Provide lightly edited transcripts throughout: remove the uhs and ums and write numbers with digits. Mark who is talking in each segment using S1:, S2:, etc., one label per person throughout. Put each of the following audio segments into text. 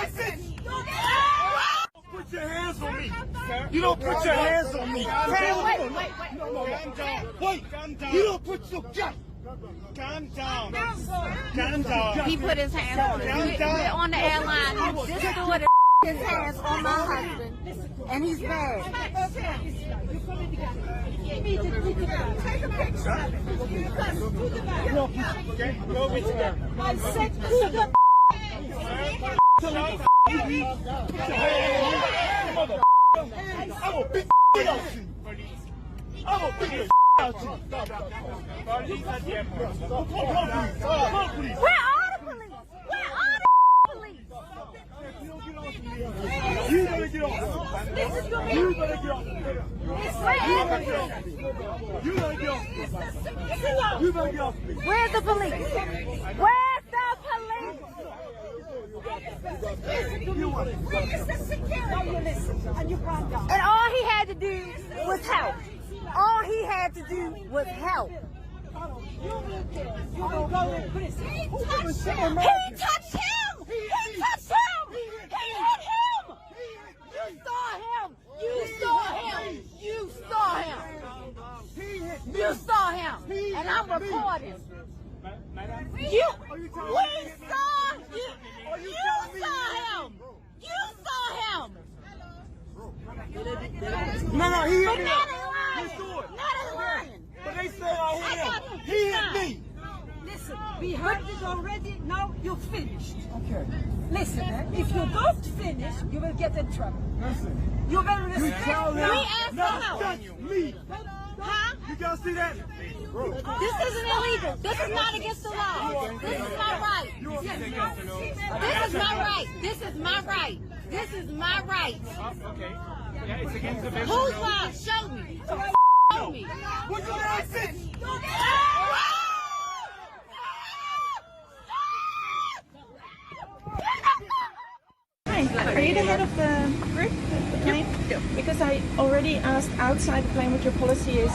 S1: license? Put your hands on me. You don't put your hands on me. Wait. You don't put your gun. Calm down. Calm down.
S2: He put his hands on me. We're on the airline. This stewardess his hands on my husband, and he's bad.
S3: Take a picture.
S1: Go with her.
S3: I said, who the
S1: I will beat the out you. I will beat the out you.
S2: Where are the police? Where are the police?
S1: You better get off. You better get off. You better get off. You better get off.
S2: Where's the police? Where's the police? And all he had to do was help. All he had to do was help. He touched him! He touched him! He hit him! You saw him! You saw him! You saw him! You saw him! And I'm reporting. You saw him!
S1: No, he hit
S2: But
S1: me.
S2: not in
S1: Not
S2: lying.
S1: But they say I hit him. He hit me.
S3: Listen, we heard it already. Now you're finished. Okay. Listen, if you don't finish, you will get in trouble.
S1: Listen.
S3: You will respect
S1: tell
S3: me.
S1: him.
S2: We asked for help.
S1: Touch me.
S2: Huh?
S1: You guys see that?
S2: This isn't illegal. This is not against the law. This is my right. This is my right. This is my right. This is my right.
S1: Okay. Yeah, it's against the
S2: Whose law? Show me. Show me.
S1: What's your license?
S4: Hi, are you the head of the group? The plane?
S5: Yep.
S4: Because I already asked outside the plane what your policy is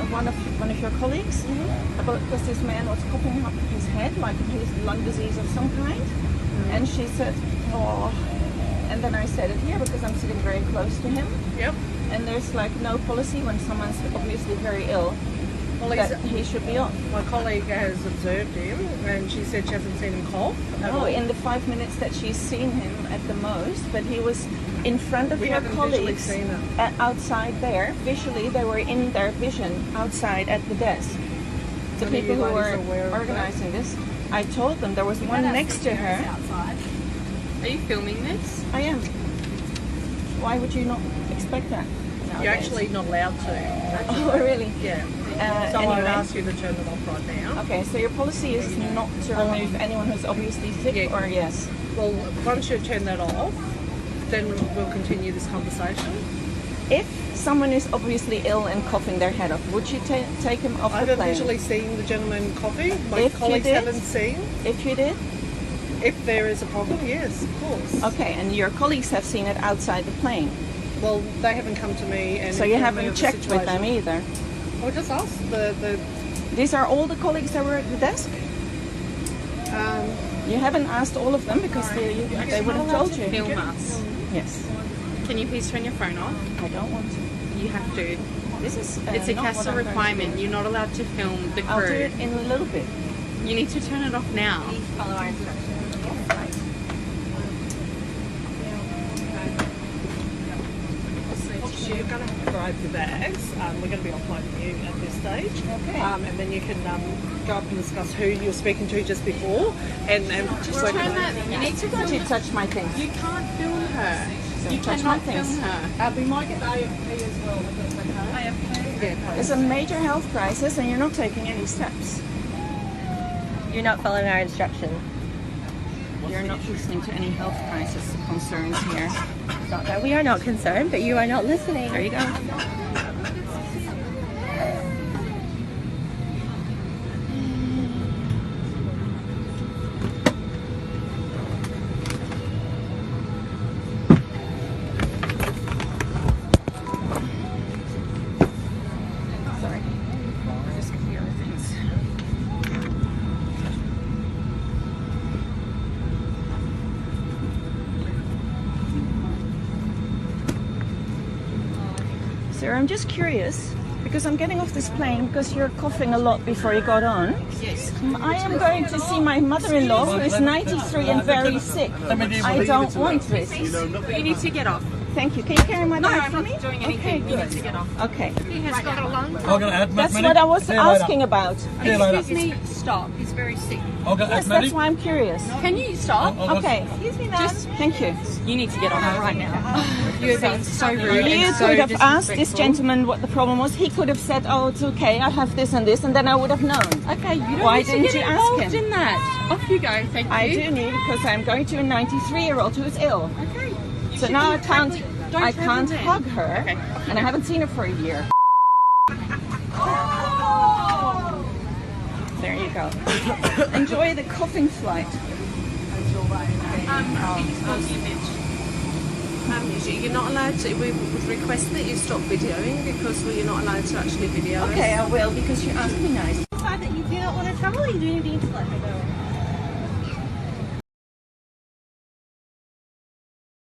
S4: of one of your colleagues, because this man was coughing up his head like his lung disease of some kind, and she said, oh, and then I said it here because I'm sitting very close to him.
S5: Yep.
S4: And there's like no policy when someone's obviously very ill
S5: Well,
S4: that he should be off.
S5: my colleague has observed him, and she said she hasn't seen him cough. at
S4: No,
S5: all.
S4: in the 5 minutes that she's seen him at the most, but he was in front of
S5: We
S4: your
S5: haven't visually
S4: colleagues
S5: seen him.
S4: outside there. Visually, they were in their vision outside at the desk. The
S5: None of
S4: people
S5: you
S4: who
S5: ladies
S4: were
S5: are aware of that?
S4: organizing this. I told them there was one next to her.
S6: Are you filming this?
S4: I am. Why would you not expect that?
S5: You're
S4: nowadays?
S5: actually not allowed to.
S4: Oh, really?
S5: Yeah. So
S4: anyway.
S5: I'd ask you to turn it off right now.
S4: Okay, so your policy is not to remove anyone who's obviously sick,
S5: Yeah.
S4: or yes?
S5: Well, once you turn that off, then we'll continue this conversation.
S4: If someone is obviously ill and coughing their head off, would you take him off
S5: I
S4: the
S5: haven't
S4: plane?
S5: visually seen the gentleman coughing. My
S4: If you
S5: colleagues
S4: did?
S5: haven't seen.
S4: If you did?
S5: If there is a problem, yes, of course.
S4: Okay, and your colleagues have seen it outside the plane.
S5: Well, they haven't come to me and
S4: So you
S5: informed me
S4: haven't
S5: of the
S4: checked with them
S5: situation.
S4: either.
S5: I'll just ask the
S4: These are all the colleagues that were at the desk? You haven't asked all of them because they would have told you.
S6: Film us.
S4: Yes.
S6: Can you please turn your phone off?
S4: I don't want to.
S6: You have to.
S4: This is
S6: It's a
S4: not what
S6: CASA
S4: I'm going to
S6: requirement.
S4: do.
S6: You're not allowed to film the
S4: I'll do
S6: crew.
S4: it in a little bit.
S6: You need to turn it off now.
S2: Follow our instructions.
S5: You're going to have to grab your bags. We're going to be offloading you at this stage.
S4: Okay.
S5: And then you can go up and discuss who you're speaking to just before. And
S6: Just turn that. You need to
S4: Don't you touch my things.
S6: You can't film her.
S4: Don't
S6: You
S4: touch my
S6: cannot film
S4: things.
S6: her.
S5: we might get AFP as well, if that's okay. AFP? Yeah.
S4: It's a major health crisis and you're not taking any steps.
S7: You're not following our instruction.
S4: You're not listening to any health crisis concerns here.
S7: Not that we are not concerned, but you are not listening.
S4: There you go. Sorry. Just get the other things. Sir, I'm just curious because I'm getting off this plane because you're coughing a lot before you got on.
S5: Yes.
S4: I am going to see my mother-in-law who is 93 and very sick. I don't want this.
S6: You need to get off.
S4: Thank you. Can you carry my
S6: No,
S4: bag
S6: I'm
S4: for
S6: not
S4: me?
S6: doing anything.
S4: Okay,
S6: You
S4: good.
S6: need to get off.
S4: Okay.
S6: He has got a lung.
S4: That's what I was asking about.
S6: Excuse me, stop. He's very sick.
S4: Yes, that's why I'm curious.
S6: Can you stop?
S4: Okay. Excuse me, ma'am. Thank you.
S6: You need to get off right now. You're being so rude
S4: You
S6: and so
S4: could have asked this
S6: disrespectful.
S4: gentleman what the problem was. He could have said, "Oh, it's okay. I have this and this," and then I would have known.
S6: Okay, you don't
S4: Why
S6: need to
S4: didn't
S6: get
S4: you ask
S6: involved
S4: him?
S6: in that. Off you go. Thank you.
S4: I do need because I'm going to a 93-year-old who is ill.
S6: Okay.
S4: So now I can't
S6: Don't travel then.
S4: hug her,
S6: Okay.
S4: and I haven't seen her for a year. There you go. Enjoy the coughing flight.
S5: You're not allowed to. We would request that you stop videoing because you're not allowed to actually video.
S4: Okay, I will because you asked me nice.
S7: Decide that you do not want to travel, or you do need to let her go?